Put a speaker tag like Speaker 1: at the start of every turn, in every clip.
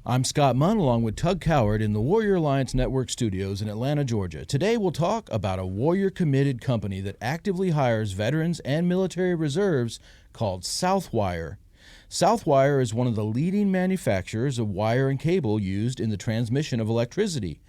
Speaker 1: I'm Scott Munn along with Tug Coward in the Warrior Alliance Network studios in Atlanta, Georgia. Today we'll talk about a warrior-committed company that actively hires veterans and military reserves called Southwire. Southwire is one of the leading manufacturers of wire and cable used in the transmission of electricity.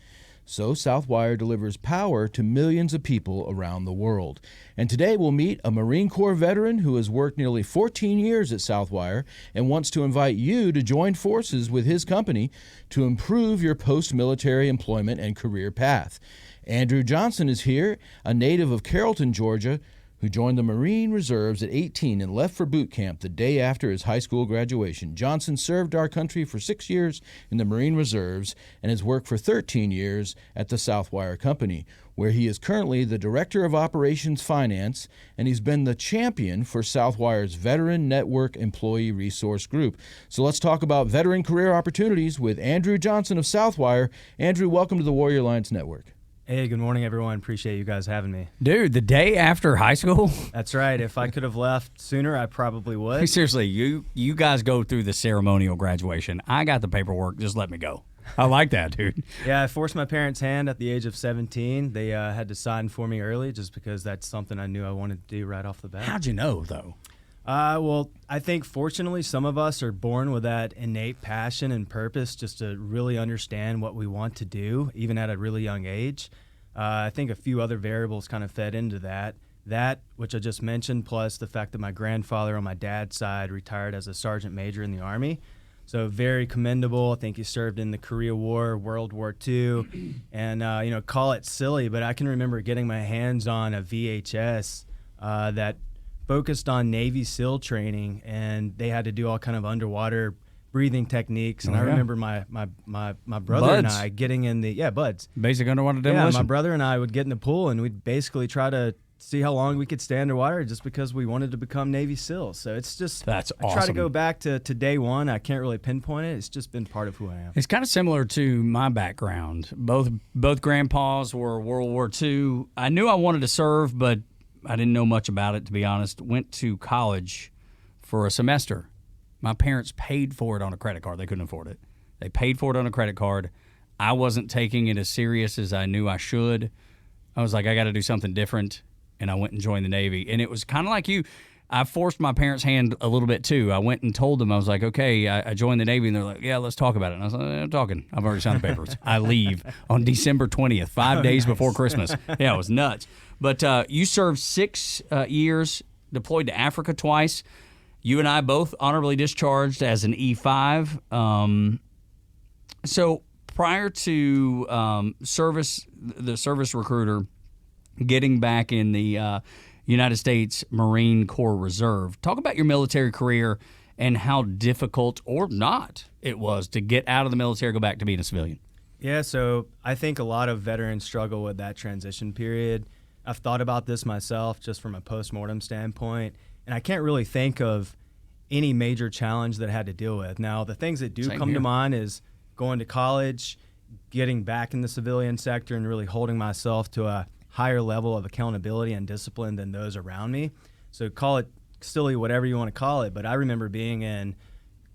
Speaker 1: So Southwire delivers power to millions of people around the world. And today we'll meet a Marine Corps veteran who has worked nearly 14 years at Southwire and wants to invite you to join forces with his company to improve your post-military employment and career path. Andrew Johnson is here, a native of Carrollton, Georgia, who joined the Marine Reserves at 18 and left for boot camp the day after his high school graduation. Johnson served our country for 6 years in the Marine Reserves and has worked for 13 years at the Southwire Company, where he is currently the Director of Operations Finance, and he's been the champion for Southwire's Veterans Network Employee Resource Group. So let's talk about veteran career opportunities with Andrew Johnson of Southwire. Andrew, welcome to the Warrior Alliance Network.
Speaker 2: Hey, good morning, everyone. Appreciate you guys having me.
Speaker 3: Dude, the day after high school?
Speaker 2: That's right. If I could have left sooner, I probably would.
Speaker 3: Seriously, you guys go through the ceremonial graduation. I got the paperwork. Just let me go. I like that, dude.
Speaker 2: Yeah, I forced my parents' hand at the age of 17. They had to sign for me early just because that's something I knew I wanted to do right off the bat.
Speaker 3: How'd you know, though?
Speaker 2: Well, I think fortunately some of us are born with that innate passion and purpose just to really understand what we want to do, even at a really young age. I think a few other variables kind of fed into that. That, which I just mentioned, plus the fact that my grandfather on my dad's side retired as a sergeant major in the Army. So very commendable. I think he served in the Korea War, World War II, and, call it silly, but I can remember getting my hands on a VHS that focused on Navy SEAL training, and they had to do all kind of underwater breathing techniques. And I remember my brother and I getting in the buds,
Speaker 3: basic underwater demolition.
Speaker 2: Yeah, my brother and I would get in the pool and we'd basically try to see how long we could stay underwater just because we wanted to become Navy SEAls. So it's just
Speaker 3: that's awesome.
Speaker 2: I try to go back to day one. I can't really pinpoint it. It's just been part of who I am.
Speaker 3: It's kind of similar to my background. Both grandpas were World War II. I knew I wanted to serve, but I didn't know much about it, to be honest. Went to college for a semester. My parents paid for it on a credit card. They couldn't afford it. They paid for it on a credit card. I wasn't taking it as serious as I knew I should. I was like, I got to do something different, and I went and joined the Navy. And it was kind of like you. I forced my parents' hand a little bit, too. I went and told them, I was like, okay, I joined the Navy, and they're like, yeah, let's talk about it. And I was like, I'm talking. I've already signed the papers. I leave on December 20th, 5 days before Christmas. Yeah, it was nuts. But you served 6 years, deployed to Africa twice. You and I both honorably discharged as an E5. So prior to the service recruiter getting back in the United States Marine Corps Reserve, talk about your military career and how difficult or not it was to get out of the military, go back to being a civilian.
Speaker 2: Yeah, so I think a lot of veterans struggle with that transition period. I've thought about this myself just from a postmortem standpoint, and I can't really think of any major challenge that I had to deal with. Now, the things that do come to mind is going to college, getting back in the civilian sector, and really holding myself to a higher level of accountability and discipline than those around me. So call it silly, whatever you want to call it, but I remember being in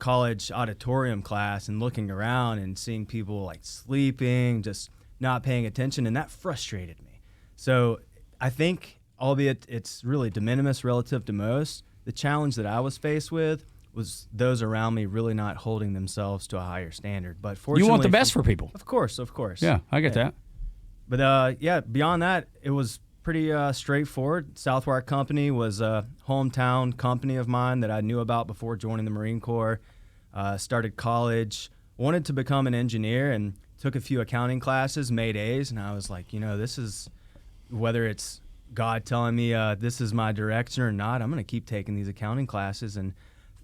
Speaker 2: college auditorium class and looking around and seeing people like sleeping, just not paying attention, and that frustrated me. So I think, albeit it's really de minimis relative to most, the challenge that I was faced with was those around me really not holding themselves to a higher standard. But fortunately,
Speaker 3: you want the best for people.
Speaker 2: Of course.
Speaker 3: Yeah, I get that.
Speaker 2: But beyond that, it was pretty straightforward. Southwire Company was a hometown company of mine that I knew about before joining the Marine Corps. Started college, wanted to become an engineer, and took a few accounting classes, made A's, and I was like, this is, whether it's God telling me this is my direction or not, I'm going to keep taking these accounting classes, and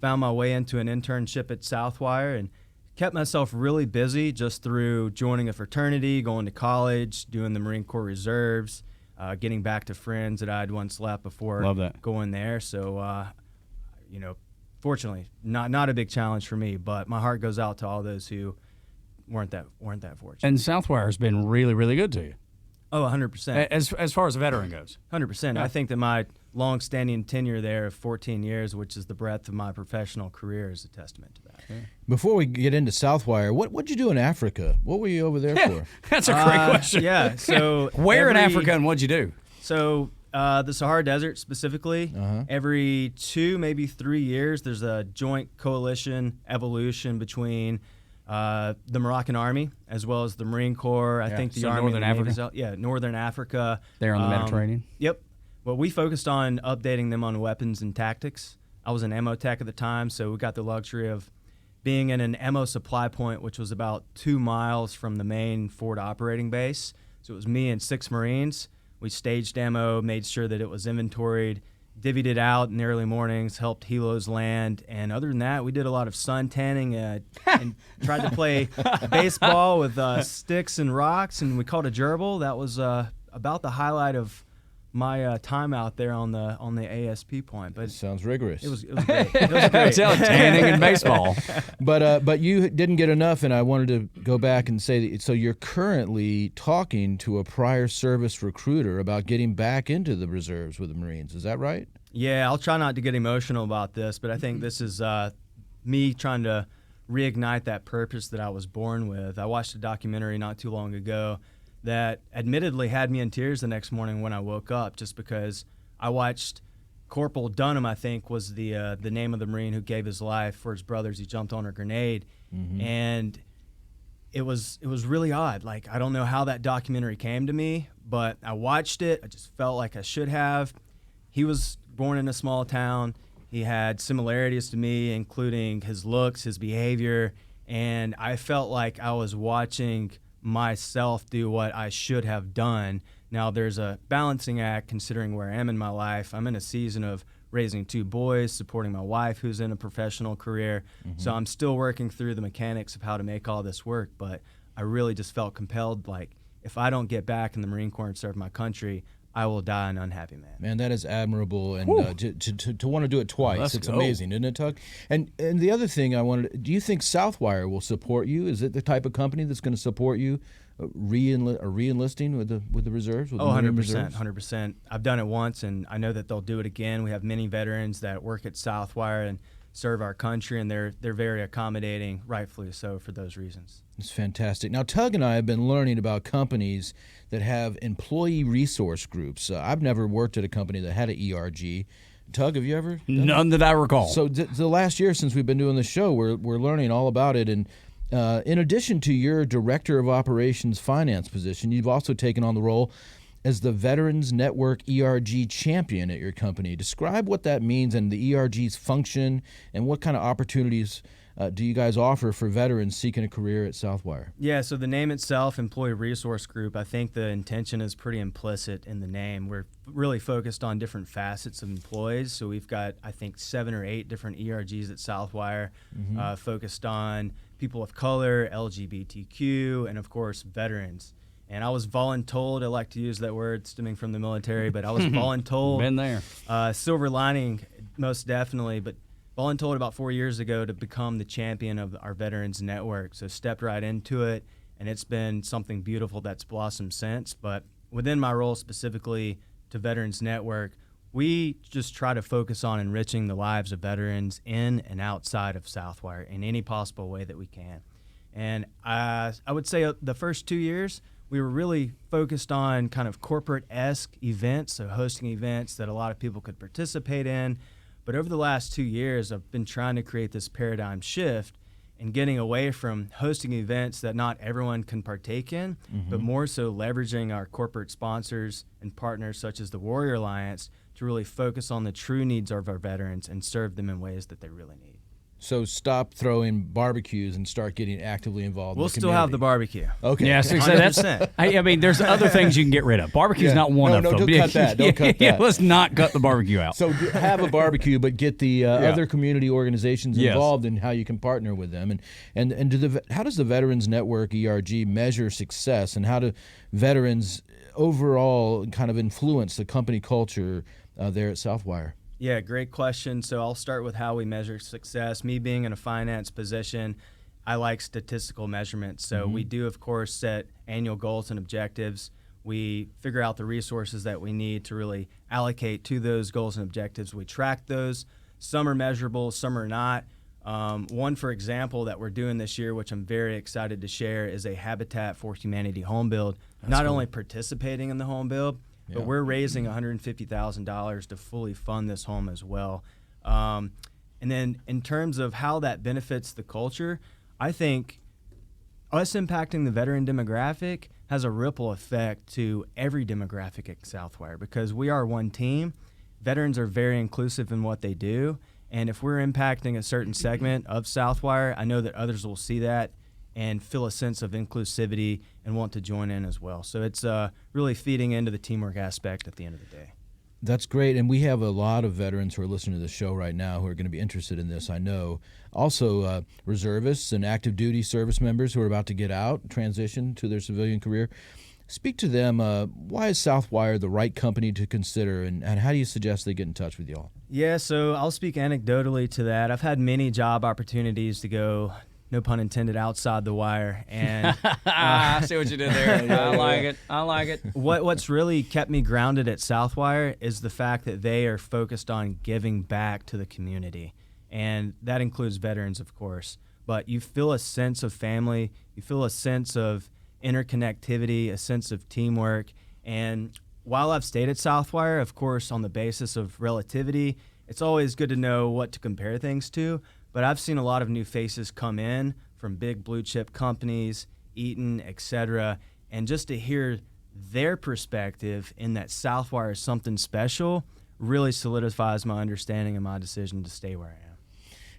Speaker 2: found my way into an internship at Southwire and kept myself really busy just through joining a fraternity, going to college, doing the Marine Corps Reserves, getting back to friends that I'd once left before going there. So, fortunately, not a big challenge for me, but my heart goes out to all those who weren't that fortunate.
Speaker 3: And Southwire has been really, really good to you.
Speaker 2: Oh, 100%.
Speaker 3: As far as a veteran goes.
Speaker 2: 100%. Yeah. I think that my long-standing tenure there of 14 years, which is the breadth of my professional career, is a testament to that. Yeah.
Speaker 1: Before we get into Southwire, what'd you do in Africa? What were you over there for?
Speaker 3: That's a great question.
Speaker 2: Yeah. So
Speaker 3: where in Africa and what'd you do?
Speaker 2: So the Sahara Desert specifically, every 2, maybe 3 years, there's a joint coalition evolution between the Moroccan Army as well as the Marine Corps. I think the Army,
Speaker 3: Northern Africa.
Speaker 2: Northern Africa.
Speaker 3: There on the Mediterranean.
Speaker 2: Yep. Well, we focused on updating them on weapons and tactics. I was an ammo tech at the time, so we got the luxury of being in an ammo supply point, which was about 2 miles from the main forward operating base. So it was me and 6 Marines. We staged ammo, made sure that it was inventoried, divvied it out in the early mornings, helped helos land, and other than that, we did a lot of sun tanning and tried to play baseball with sticks and rocks, and we called a gerbil. That was about the highlight of my time out there on the ASP point. But
Speaker 1: sounds rigorous.
Speaker 2: It was great. It was great.
Speaker 3: Tanning and baseball.
Speaker 1: But you didn't get enough, and I wanted to go back and say that, so you're currently talking to a prior service recruiter about getting back into the reserves with the Marines. Is that right?
Speaker 2: Yeah, I'll try not to get emotional about this, but I think this is me trying to reignite that purpose that I was born with. I watched a documentary not too long ago that admittedly had me in tears the next morning when I woke up, just because I watched Corporal Dunham, I think was the name of the Marine who gave his life for his brothers. He jumped on a grenade, and it was really odd. Like, I don't know how that documentary came to me, but I watched it. I just felt like I should have. He was born in a small town. He had similarities to me, including his looks, his behavior, and I felt like I was watching myself do what I should have done. Now, there's a balancing act considering where I am in my life. I'm in a season of raising 2 boys, supporting my wife who's in a professional career. So I'm still working through the mechanics of how to make all this work, but I really just felt compelled, like, if I don't get back in the Marine Corps and serve my country, I will die an unhappy man.
Speaker 1: Man, that is admirable, and to want to do it twice, it's amazing, isn't it, Tug? And the other thing I wanted, do you think Southwire will support you? Is it the type of company that's going to support you re-enlisting with the reserves? With
Speaker 2: 100%, 100%. I've done it once, and I know that they'll do it again. We have many veterans that work at Southwire and serve our country, and they're very accommodating, rightfully so, for those reasons.
Speaker 1: It's fantastic. Now, Tug and I have been learning about companies that have employee resource groups. I've never worked at a company that had an ERG. Tug, have you ever?
Speaker 3: None that I recall.
Speaker 1: So the last year since we've been doing the show, we're learning all about it. And in addition to your Director of Operations Finance position, you've also taken on the role as the Veterans Network ERG champion at your company. Describe what that means and the ERG's function, and what kind of opportunities do you guys offer for veterans seeking a career at Southwire?
Speaker 2: Yeah, so the name itself, Employee Resource Group, I think the intention is pretty implicit in the name. We're really focused on different facets of employees. So we've got, I think, 7 or 8 different ERGs at Southwire, focused on people of color, LGBTQ, and of course, veterans. And I was voluntold, I like to use that word stemming from the military, but I was voluntold.
Speaker 3: Been there.
Speaker 2: Silver lining, most definitely, but voluntold about 4 years ago to become the champion of our Veterans Network. So stepped right into it, and it's been something beautiful that's blossomed since. But within my role specifically to Veterans Network, we just try to focus on enriching the lives of veterans in and outside of Southwire in any possible way that we can. And I would say the first 2 years, we were really focused on kind of corporate-esque events, so hosting events that a lot of people could participate in. But over the last 2 years, I've been trying to create this paradigm shift and getting away from hosting events that not everyone can partake in, but more so leveraging our corporate sponsors and partners such as the Warrior Alliance to really focus on the true needs of our veterans and serve them in ways that they really need.
Speaker 1: So stop throwing barbecues and start getting actively involved.
Speaker 2: We'll
Speaker 1: in the
Speaker 2: still have the barbecue.
Speaker 1: Okay.
Speaker 3: Yeah, so that's. I mean, there's other things you can get rid of. Barbecue's not one of them.
Speaker 1: Don't cut that. Don't cut that.
Speaker 3: Let's not cut the barbecue out.
Speaker 1: So have a barbecue, but get the other community organizations involved in how you can partner with them. And how does the Veterans Network ERG measure success, and how do veterans overall kind of influence the company culture there at Southwire?
Speaker 2: Yeah, great question. So I'll start with how we measure success. Me being in a finance position, I like statistical measurements. So we do, of course, set annual goals and objectives. We figure out the resources that we need to really allocate to those goals and objectives. We track those. Some are measurable, some are not. One, for example, that we're doing this year, which I'm very excited to share, is a Habitat for Humanity home build. Not only participating in the home build, but we're raising $150,000 to fully fund this home as well. And then in terms of how that benefits the culture, I think us impacting the veteran demographic has a ripple effect to every demographic at Southwire, because we are one team. Veterans are very inclusive in what they do, and if we're impacting a certain segment of Southwire, I know that others will see that and feel a sense of inclusivity and want to join in as well. So it's really feeding into the teamwork aspect at the end of the day.
Speaker 1: That's great, and we have a lot of veterans who are listening to the show right now who are going to be interested in this, I know. Also, reservists and active duty service members who are about to get out, transition to their civilian career. Speak to them. Why is Southwire the right company to consider, and how do you suggest they get in touch with y'all?
Speaker 2: Yeah, so I'll speak anecdotally to that. I've had many job opportunities to go, no pun intended, outside the wire. And
Speaker 3: I see what you did there. I like it.
Speaker 2: What's really kept me grounded at Southwire is the fact that they are focused on giving back to the community. And that includes veterans, of course. But you feel a sense of family. You feel a sense of interconnectivity, a sense of teamwork. And while I've stayed at Southwire, of course, on the basis of relativity, it's always good to know what to compare things to. But I've seen a lot of new faces come in from big blue chip companies, Eaton, et cetera, and just to hear their perspective in that Southwire is something special really solidifies my understanding and my decision to stay where I am.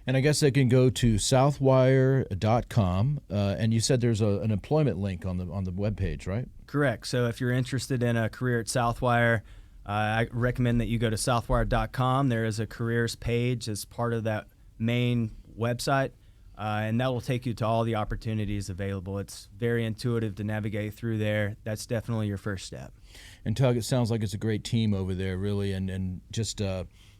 Speaker 1: And I guess they can go to southwire.com, and you said there's an employment link on the webpage, right?
Speaker 2: Correct. So if you're interested in a career at Southwire, I recommend that you go to southwire.com. There is a careers page as part of that main website, and that will take you to all the opportunities available. It's very intuitive to navigate through there. That's definitely your first step.
Speaker 1: And Tug, it sounds like it's a great team over there, really, and just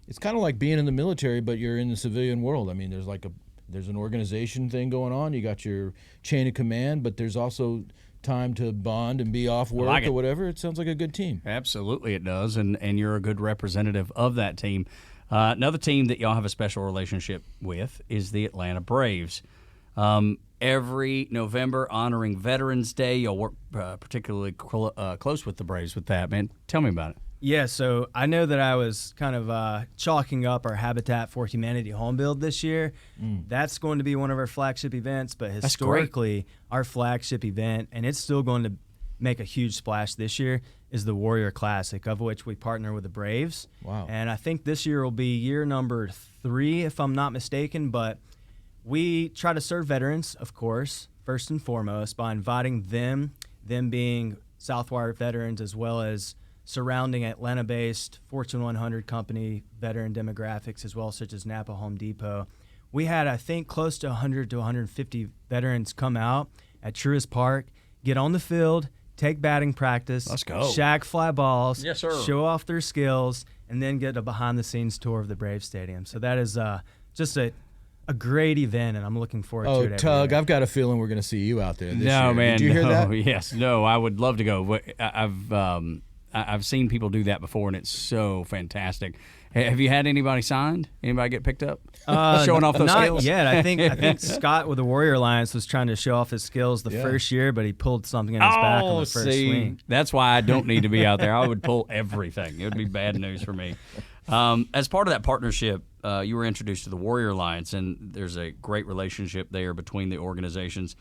Speaker 1: it's kind of like being in the military, but you're in the civilian world. I mean, there's an organization thing going on. You got your chain of command, but there's also time to bond and be off work or whatever. It sounds like a good team.
Speaker 3: Absolutely, it does, and you're a good representative of that team. Another team that y'all have a special relationship with is the Atlanta Braves. Every November, honoring Veterans Day, y'all work particularly close with the Braves with that, man. Tell me about it.
Speaker 2: Yeah, so I know that I was kind of chalking up our Habitat for Humanity home build this year. That's going to be one of our flagship events, but historically, our flagship event, and it's still going to make a huge splash this year, is the Warrior Classic, of which we partner with the Braves.
Speaker 1: Wow.
Speaker 2: And I think this year will be year number 3, if I'm not mistaken, but we try to serve veterans, of course, first and foremost, by inviting them being Southwire veterans, as well as surrounding Atlanta-based Fortune 100 company veteran demographics as well, such as Napa Home Depot. We had, I think, close to 100 to 150 veterans come out at Truist Park, get on the field, take batting practice,
Speaker 3: let's go,
Speaker 2: shag fly balls,
Speaker 3: yes, sir,
Speaker 2: show off their skills, and then get a behind-the-scenes tour of the Braves Stadium. So that is just a great event, and I'm looking forward to it.
Speaker 1: Oh, Tug, I've got a feeling we're going to see you out there this year.
Speaker 3: No, man.
Speaker 1: Did you hear that?
Speaker 3: Yes. No, I would love to go. I've seen people do that before, and it's so fantastic. Have you had anybody signed? Anybody get picked up? Showing off those skills?
Speaker 2: Not yet. I think Scott with the Warrior Alliance was trying to show off his skills the first year, but he pulled something in his back on the first swing.
Speaker 3: That's why I don't need to be out there. I would pull everything. It would be bad news for me. As part of that partnership, you were introduced to the Warrior Alliance, and there's a great relationship there between the organizations.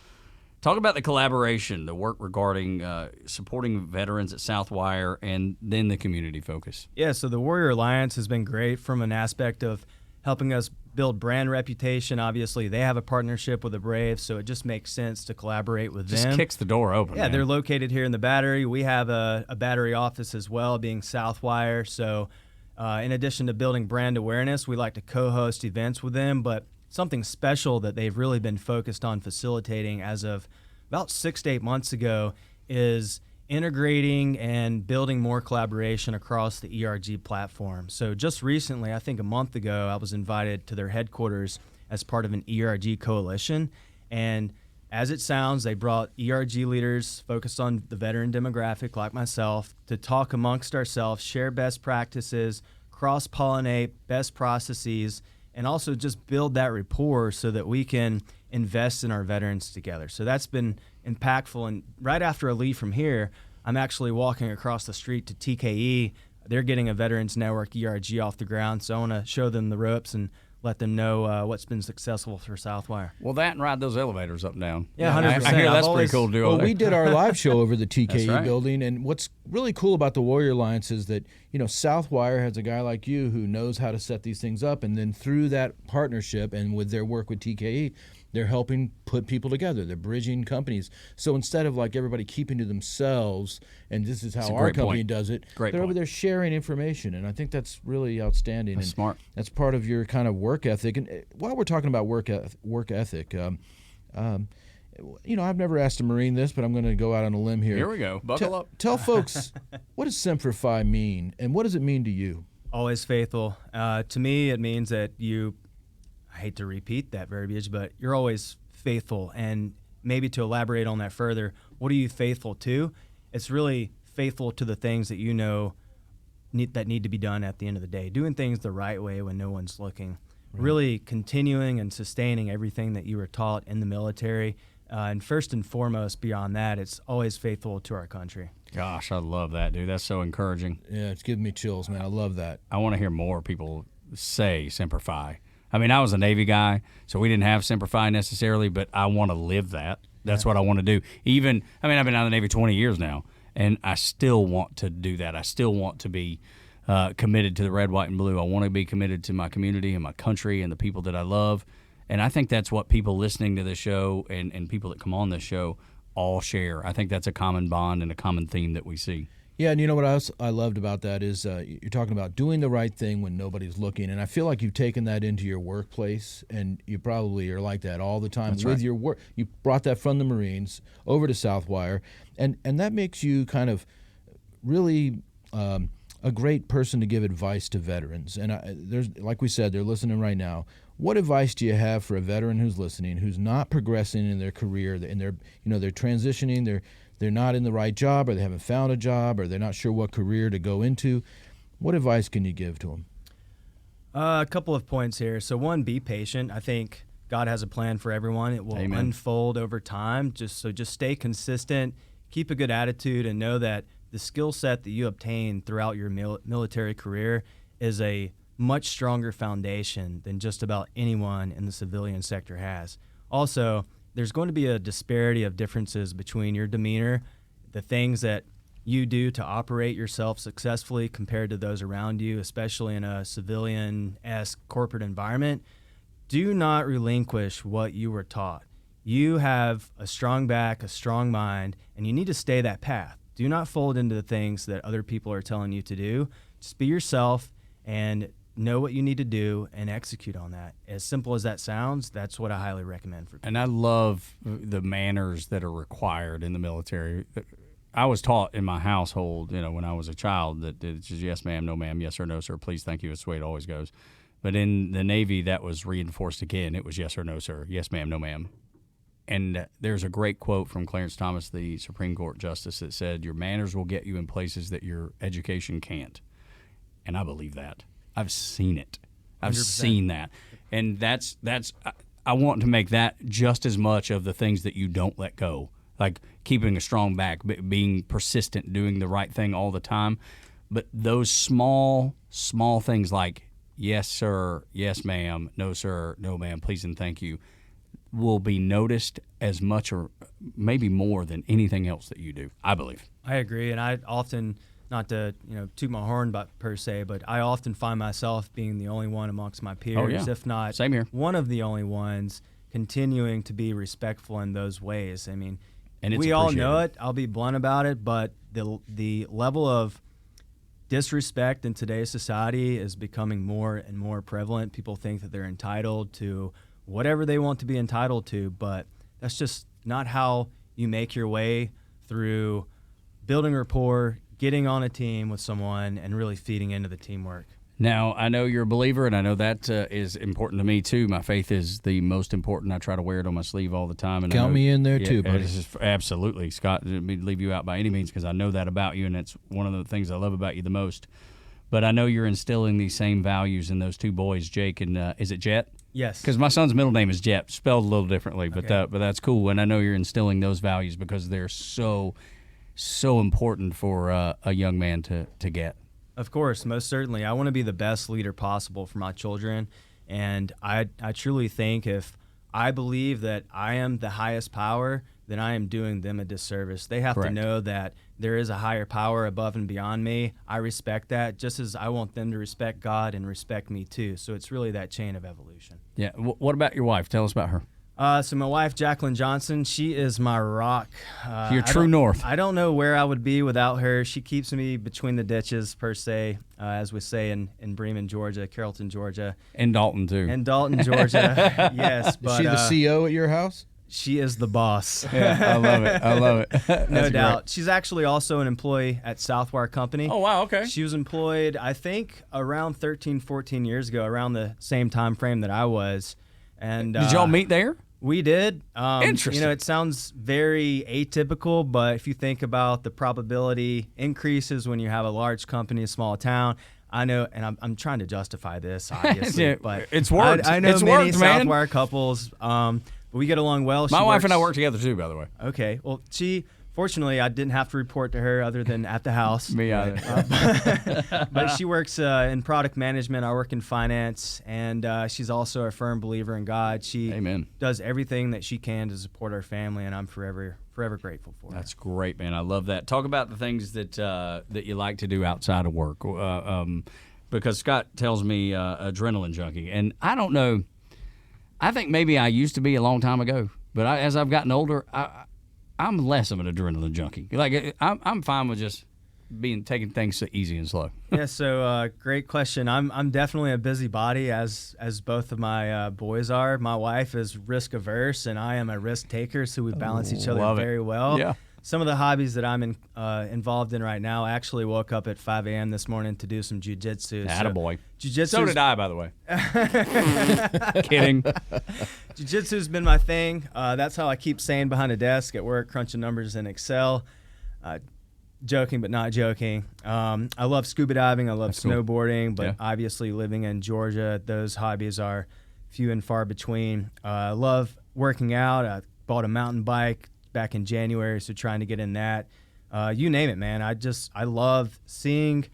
Speaker 3: Talk about the collaboration, the work regarding supporting veterans at Southwire, and then the community focus.
Speaker 2: Yeah, so the Warrior Alliance has been great from an aspect of helping us build brand reputation. Obviously, they have a partnership with the Braves, so it just makes sense to collaborate with them.
Speaker 3: Just kicks the door open.
Speaker 2: Yeah,
Speaker 3: man.
Speaker 2: They're located here in the Battery. We have a Battery office as well, being Southwire. So in addition to building brand awareness, we like to co-host events with them, but something special that they've really been focused on facilitating as of about 6 to 8 months ago is integrating and building more collaboration across the ERG platform. So just recently, I think a month ago, I was invited to their headquarters as part of an ERG coalition. And as it sounds, they brought ERG leaders focused on the veteran demographic like myself to talk amongst ourselves, share best practices, cross-pollinate best processes, and also just build that rapport so that we can invest in our veterans together. So that's been impactful. And right after I leave from here, I'm actually walking across the street to TKE. They're getting a Veterans Network ERG off the ground, so I want to show them the ropes and let them know what's been successful for Southwire.
Speaker 3: Well, that and ride those elevators up and down.
Speaker 2: Yeah, 100%.
Speaker 3: I hear that's pretty cool to do.
Speaker 1: Well, we did our live show over the TKE
Speaker 3: right.
Speaker 1: building, and what's really cool about the Warrior Alliance is that, Southwire has a guy like you who knows how to set these things up, and then through that partnership and with their work with TKE, they're helping put people together. They're bridging companies. So instead of like everybody keeping to themselves, and this is how our company does it, they're over there sharing information, and I think that's really outstanding.
Speaker 3: That's smart.
Speaker 1: That's part of your kind of work ethic. And while we're talking about work ethic, I've never asked a Marine this, but I'm going to go out on a limb here.
Speaker 3: Here we go. Buckle up.
Speaker 1: Tell folks, what does Semper Fi mean, and what does it mean to you?
Speaker 2: Always faithful. To me, it means that I hate to repeat that verbiage, but you're always faithful. And maybe to elaborate on that further, what are you faithful to? It's really faithful to the things that that need to be done at the end of the day. Doing things the right way when no one's looking. Right. Really continuing and sustaining everything that you were taught in the military. And first and foremost, beyond that, it's always faithful to our country.
Speaker 3: Gosh, I love that, dude. That's so encouraging.
Speaker 1: Yeah, it's giving me chills, man. I love that.
Speaker 3: I want to hear more people say Semper Fi. I mean, I was a Navy guy, so we didn't have Semper Fi necessarily, but I want to live that. That's what I want to do. I've been out of the Navy 20 years now, and I still want to do that. I still want to be committed to the red, white, and blue. I want to be committed to my community and my country and the people that I love. And I think that's what people listening to this show and people that come on this show all share. I think that's a common bond and a common theme that we see.
Speaker 1: Yeah, and you know what else I loved about that is you're talking about doing the right thing when nobody's looking, and I feel like you've taken that into your workplace, and you probably are like that all the time.
Speaker 3: That's
Speaker 1: with
Speaker 3: right.
Speaker 1: your work. You brought that from the Marines over to Southwire, and that makes you kind of really a great person to give advice to veterans. And there's, like we said, they're listening right now. What advice do you have for a veteran who's listening, who's not progressing in their career, and they're transitioning, they're not in the right job, or they haven't found a job, or they're not sure what career to go into? What advice can you give to them?
Speaker 2: A couple of points here. So one, be patient. I think God has a plan for everyone. It will
Speaker 3: Amen.
Speaker 2: unfold over time. Just stay consistent, keep a good attitude, and know that the skill set that you obtain throughout your military career is a much stronger foundation than just about anyone in the civilian sector has. Also, there's going to be a disparity of differences between your demeanor, the things that you do to operate yourself successfully compared to those around you, especially in a civilian-esque corporate environment. Do not relinquish what you were taught. You have a strong back, a strong mind, and you need to stay that path. Do not fold into the things that other people are telling you to do. Just be yourself and know what you need to do and execute on that. As simple as that sounds, that's what I highly recommend for people.
Speaker 3: And I love the manners that are required in the military. I was taught in my household, when I was a child, that it's just yes, ma'am, no, ma'am, yes or no, sir, please, thank you. It's the way it always goes. But in the Navy, that was reinforced again. It was yes or no, sir, yes, ma'am, no, ma'am. And there's a great quote from Clarence Thomas, the Supreme Court Justice, that said, your manners will get you in places that your education can't. And I believe that. I've seen it. I've
Speaker 2: 100%.
Speaker 3: seen that. And that's I want to make that just as much of the things that you don't let go, like keeping a strong back, being persistent, doing the right thing all the time. But those small things like yes, sir, yes, ma'am, no, sir, no, ma'am, please and thank you will be noticed as much or maybe more than anything else that you do, I believe.
Speaker 2: I agree, and I often, not to toot my horn per se, but I often find myself being the only one amongst my peers, if not
Speaker 3: Same here.
Speaker 2: one of the only ones, continuing to be respectful in those ways. I mean,
Speaker 3: And
Speaker 2: we all know it. I'll be blunt about it, but the level of disrespect in today's society is becoming more and more prevalent. People think that they're entitled to whatever they want to be entitled to, but that's just not how you make your way through building rapport, getting on a team with someone, and really feeding into the teamwork.
Speaker 3: Now, I know you're a believer, and I know that is important to me, too. My faith is the most important. I try to wear it on my sleeve all the time. And
Speaker 1: Count me in there, too, buddy.
Speaker 3: Absolutely. Scott, I didn't mean to leave you out by any means because I know that about you, and it's one of the things I love about you the most. But I know you're instilling these same values in those two boys, Jake and is it Jet?
Speaker 2: Yes.
Speaker 3: Because my son's middle name is Jet, spelled a little differently, but that's cool. And I know you're instilling those values because they're so important for a young man to get.
Speaker 2: Of course, most certainly. I want to be the best leader possible for my children, and I truly think if I believe that I am the highest power, then I am doing them a disservice. They have
Speaker 3: Correct.
Speaker 2: to know that there is a higher power above and beyond me. I respect that, just as I want them to respect God and respect me too. So it's really that chain of evolution.
Speaker 3: Yeah. What about your wife? Tell us about her.
Speaker 2: So my wife, Jacqueline Johnson, she is my rock.
Speaker 3: Your true north.
Speaker 2: I don't know where I would be without her. She keeps me between the ditches, per se, as we say in Bremen, Georgia, Carrollton, Georgia.
Speaker 3: And Dalton, too.
Speaker 2: And Dalton, Georgia, yes. But,
Speaker 1: Is she the CO at your house?
Speaker 2: She is the boss.
Speaker 3: Yeah, I love it.
Speaker 2: No doubt. Great. She's actually also an employee at Southwire Company.
Speaker 3: Oh, wow, okay.
Speaker 2: She was employed, I think, around 13, 14 years ago, around the same time frame that I was. And
Speaker 3: did y'all meet there?
Speaker 2: We did.
Speaker 3: Interesting.
Speaker 2: It sounds very atypical, but if you think about the probability increases when you have a large company, a small town. I know, and I'm trying to justify this, obviously, but
Speaker 3: it's worked.
Speaker 2: I know
Speaker 3: it's
Speaker 2: many
Speaker 3: worked, man.
Speaker 2: Southwire couples. We get along well.
Speaker 3: My wife and I work together too, by the way.
Speaker 2: Okay. Well, fortunately, I didn't have to report to her other than at the house.
Speaker 3: Me either.
Speaker 2: But she works in product management. I work in finance, and she's also a firm believer in God. She
Speaker 3: Amen.
Speaker 2: does everything that she can to support our family, and I'm forever grateful for her.
Speaker 3: That's great, man. I love that. Talk about the things that you like to do outside of work, because Scott tells me adrenaline junkie, and I don't know. I think maybe I used to be a long time ago, but as I've gotten older, I'm less of an adrenaline junkie. Like I'm fine with just taking things so easy and slow.
Speaker 2: Yeah. So great question. I'm definitely a busybody, as both of my boys are. My wife is risk averse, and I am a risk taker, so we balance each other very well.
Speaker 3: Yeah.
Speaker 2: Some of the hobbies that I'm involved in right now, I actually woke up at 5 a.m. this morning to do some jiu-jitsu.
Speaker 3: Attaboy.
Speaker 2: Jiu-jitsu.
Speaker 3: So did I, by the way. Kidding.
Speaker 2: Jiu-jitsu's been my thing. That's how I keep sane behind a desk at work, crunching numbers in Excel. Joking, but not joking. I love scuba diving. I love snowboarding, but obviously living in Georgia, those hobbies are few and far between. I love working out. I bought a mountain bike back in January, so trying to get in that. You name it, man. I love seeing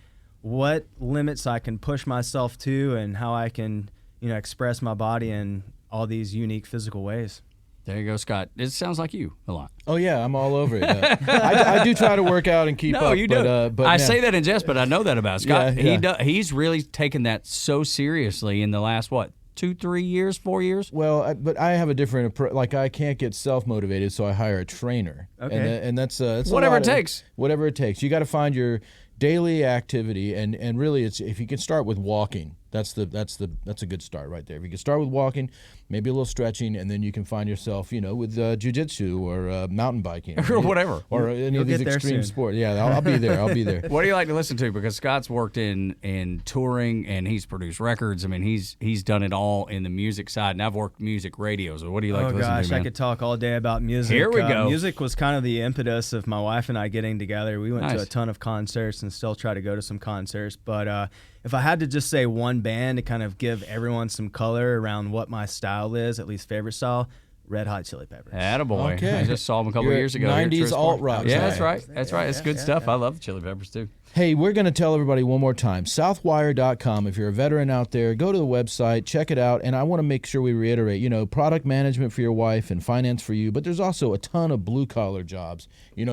Speaker 2: what limits I can push myself to and how I can, express my body in all these unique physical ways.
Speaker 3: There you go, Scott. It sounds like you a lot.
Speaker 1: Oh, yeah, I'm all over it. I do try to work out and keep up.
Speaker 3: No, you do.
Speaker 1: But
Speaker 3: I say that in jest, but I know that about Scott.
Speaker 1: Yeah.
Speaker 3: He's really taken that so seriously in the last, 2, 3 years, 4 years?
Speaker 1: Well, but I have a different approach. Like, I can't get self-motivated, so I hire a trainer.
Speaker 2: Okay.
Speaker 1: And that's
Speaker 3: whatever it takes.
Speaker 1: Whatever it takes. You got to find your daily activity, and really, it's if you can start with walking. That's a good start right there. If you can start with walking, maybe a little stretching, and then you can find yourself, with jiu-jitsu or mountain biking
Speaker 3: or whatever,
Speaker 1: or any of these extreme sports. Yeah, I'll be there. I'll be there.
Speaker 3: What do you like to listen to? Because Scott's worked in touring and he's produced records. I mean, he's done it all in the music side, and I've worked music radio. So what do you like to listen to?
Speaker 2: Oh gosh, I could talk all day about music.
Speaker 3: Here we go.
Speaker 2: Music was kind of the impetus of my wife and I getting together. We went to a ton of concerts and still try to go to some concerts, but if I had to just say one band to kind of give everyone some color around what my style is, at least favorite style, Red Hot Chili Peppers.
Speaker 3: Attaboy.
Speaker 1: Okay.
Speaker 3: I just saw them a couple of years ago.
Speaker 1: 90s alt-rock.
Speaker 3: Yeah, that's right. That's right. It's good stuff. I love the Chili Peppers, too.
Speaker 1: Hey, we're going to tell everybody one more time. Southwire.com. If you're a veteran out there, go to the website, check it out. And I want to make sure we reiterate, product management for your wife and finance for you. But there's also a ton of blue-collar jobs. We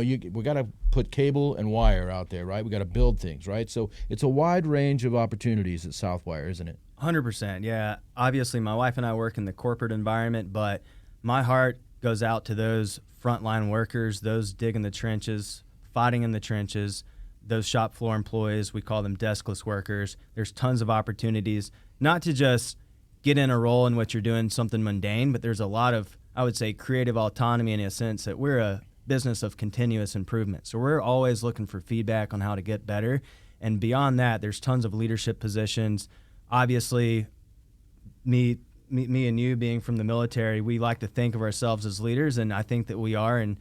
Speaker 1: got to put cable and wire out there, right? We got to build things, right? So it's a wide range of opportunities at Southwire, isn't it?
Speaker 2: 100%, yeah. Obviously, my wife and I work in the corporate environment, but my heart goes out to those frontline workers, those digging the trenches, fighting in the trenches, those shop floor employees. We call them deskless workers. There's tons of opportunities, not to just get in a role in what you're doing, something mundane, but there's a lot of, I would say, creative autonomy in a sense that we're a business of continuous improvement. So we're always looking for feedback on how to get better. And beyond that, there's tons of leadership positions. Obviously, me and you being from the military, we like to think of ourselves as leaders, and I think that we are in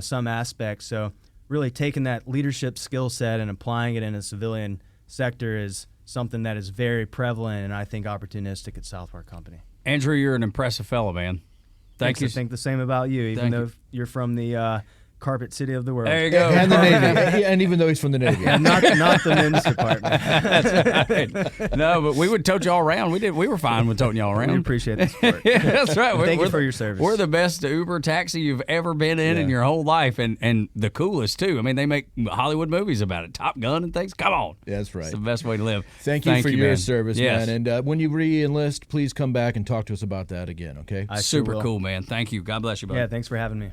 Speaker 2: some aspects. So really taking that leadership skill set and applying it in a civilian sector is something that is very prevalent and I think opportunistic at Southwire Company.
Speaker 3: Andrew, you're an impressive fellow, man. Thank you.
Speaker 2: I think the same about you, even though you're from the carpet city of the world.
Speaker 3: There you go.
Speaker 1: And the Navy. And even though he's from the Navy.
Speaker 2: not the men's department.
Speaker 3: That's right. No, but we would tote y'all around. We we were fine with toting y'all around.
Speaker 2: We appreciate the support.
Speaker 3: Yeah, that's right.
Speaker 2: Thank you for your service.
Speaker 3: We're the best Uber taxi you've ever been in your whole life, and the coolest too. I mean, they make Hollywood movies about it, Top Gun and things. Come on,
Speaker 1: that's right.
Speaker 3: It's the best way to live.
Speaker 1: Thank you for your
Speaker 3: man.
Speaker 1: service,
Speaker 3: yes.
Speaker 1: man. And when you re-enlist, please come back and talk to us about that again. Okay.
Speaker 2: I
Speaker 3: Super
Speaker 2: sure will.
Speaker 3: cool, man. Thank you. God bless you, buddy.
Speaker 2: Yeah, thanks for having me.